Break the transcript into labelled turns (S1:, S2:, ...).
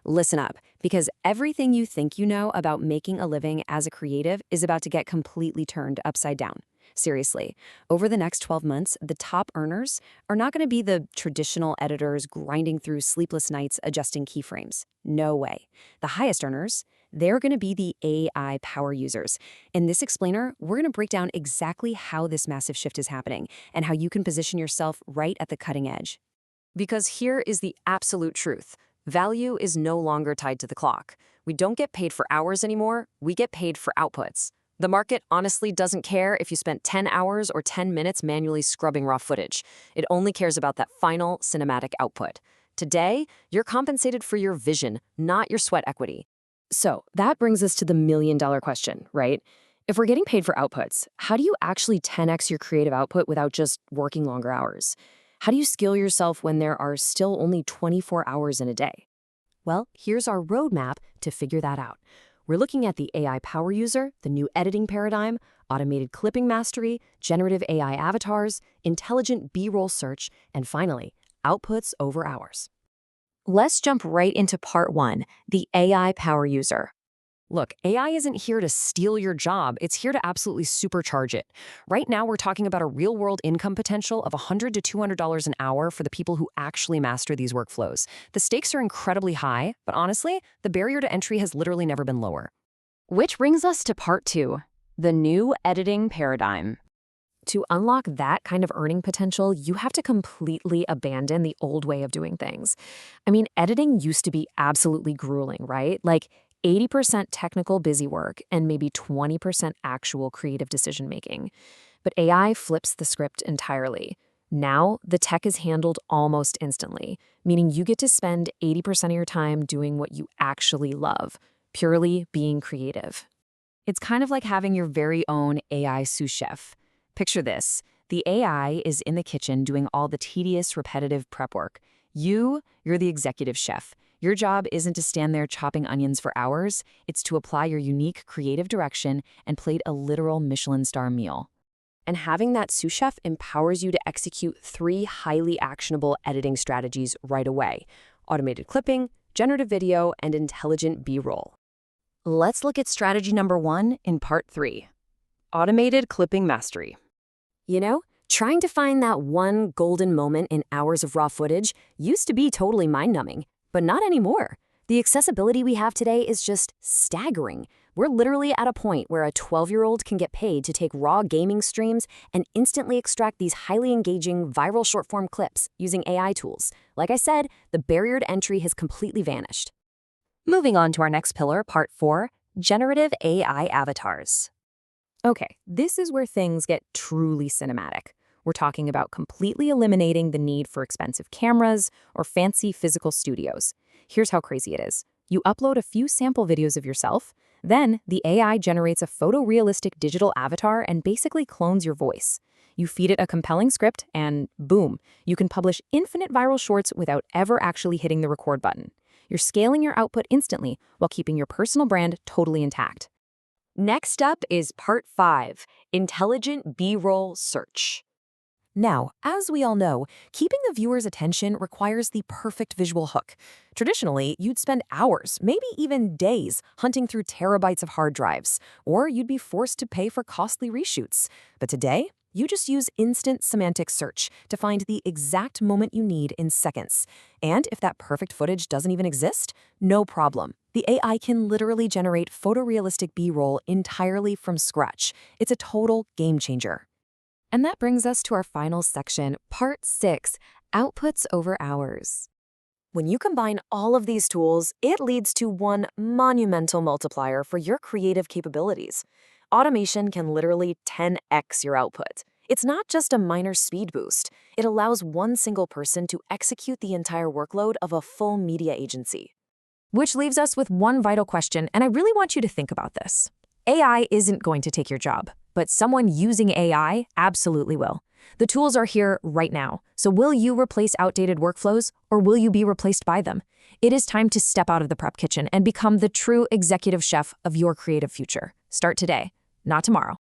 S1: Listen up, because everything you think you know about making a living as a creative is about to get completely turned upside down. Seriously, over the next 12 months, the top earners are not going to be the traditional editors grinding through sleepless nights adjusting keyframes. No way. The highest earners, they're going to be the AI power users. In this explainer, we're going to break down exactly how this massive shift is happening and how you can position yourself right at the cutting edge. Because here is the absolute truth. Value is no longer tied to the clock. We don't get paid for hours anymore, we get paid for outputs. The market honestly doesn't care if you spent 10 hours or 10 minutes manually scrubbing raw footage. It only cares about that final cinematic output. Today, you're compensated for your vision, not your sweat equity. So that brings us to the million-dollar question, right? If we're getting paid for outputs, how do you actually 10x your creative output without just working longer hours? How do you skill yourself when there are still only 24 hours in a day? Well, here's our roadmap to figure that out. We're looking at the AI power user, the new editing paradigm, automated clipping mastery, generative AI avatars, intelligent B-roll search, and finally, outputs over hours. Let's jump right into part one, the AI power user. Look, AI isn't here to steal your job, it's here to absolutely supercharge it. Right now, we're talking about a real-world income potential of $100 to $200 an hour for the people who actually master these workflows. The stakes are incredibly high, but honestly, the barrier to entry has literally never been lower. Which brings us to part two, the new editing paradigm. To unlock that kind of earning potential, you have to completely abandon the old way of doing things. I mean, editing used to be absolutely grueling, right? Like 80% technical busy work and maybe 20% actual creative decision-making. But AI flips the script entirely. Now, the tech is handled almost instantly, meaning you get to spend 80% of your time doing what you actually love, purely being creative. It's kind of like having your very own AI sous chef. Picture this. The AI is in the kitchen doing all the tedious, repetitive prep work. You're the executive chef. Your job isn't to stand there chopping onions for hours, it's to apply your unique creative direction and plate a literal Michelin star meal. And having that sous chef empowers you to execute 3 highly actionable editing strategies right away: automated clipping, generative video, and intelligent B-roll. Let's look at strategy number 1 in part 3. Automated clipping mastery. You know, trying to find that one golden moment in hours of raw footage used to be totally mind-numbing. But not anymore. The accessibility we have today is just staggering. We're literally at a point where a 12-year-old can get paid to take raw gaming streams and instantly extract these highly engaging, viral short-form clips using AI tools. Like I said, the barrier to entry has completely vanished. Moving on to our next pillar, part 4, generative AI avatars. Okay, this is where things get truly cinematic. We're talking about completely eliminating the need for expensive cameras or fancy physical studios. Here's how crazy it is. You upload a few sample videos of yourself, then the AI generates a photorealistic digital avatar and basically clones your voice. You feed it a compelling script and boom, you can publish infinite viral shorts without ever actually hitting the record button. You're scaling your output instantly while keeping your personal brand totally intact. Next up is part 5, intelligent B-roll search. Now, as we all know, keeping the viewer's attention requires the perfect visual hook. Traditionally, you'd spend hours, maybe even days, hunting through terabytes of hard drives, or you'd be forced to pay for costly reshoots. But today, you just use instant semantic search to find the exact moment you need in seconds. And if that perfect footage doesn't even exist, no problem. The AI can literally generate photorealistic B-roll entirely from scratch. It's a total game changer. And that brings us to our final section, part 6, outputs over hours. When you combine all of these tools, it leads to one monumental multiplier for your creative capabilities. Automation can literally 10x your output. It's not just a minor speed boost. It allows one single person to execute the entire workload of a full media agency. Which leaves us with one vital question, and I really want you to think about this. AI isn't going to take your job, but someone using AI absolutely will. The tools are here right now, so will you replace outdated workflows, or will you be replaced by them? It is time to step out of the prep kitchen and become the true executive chef of your creative future. Start today, not tomorrow.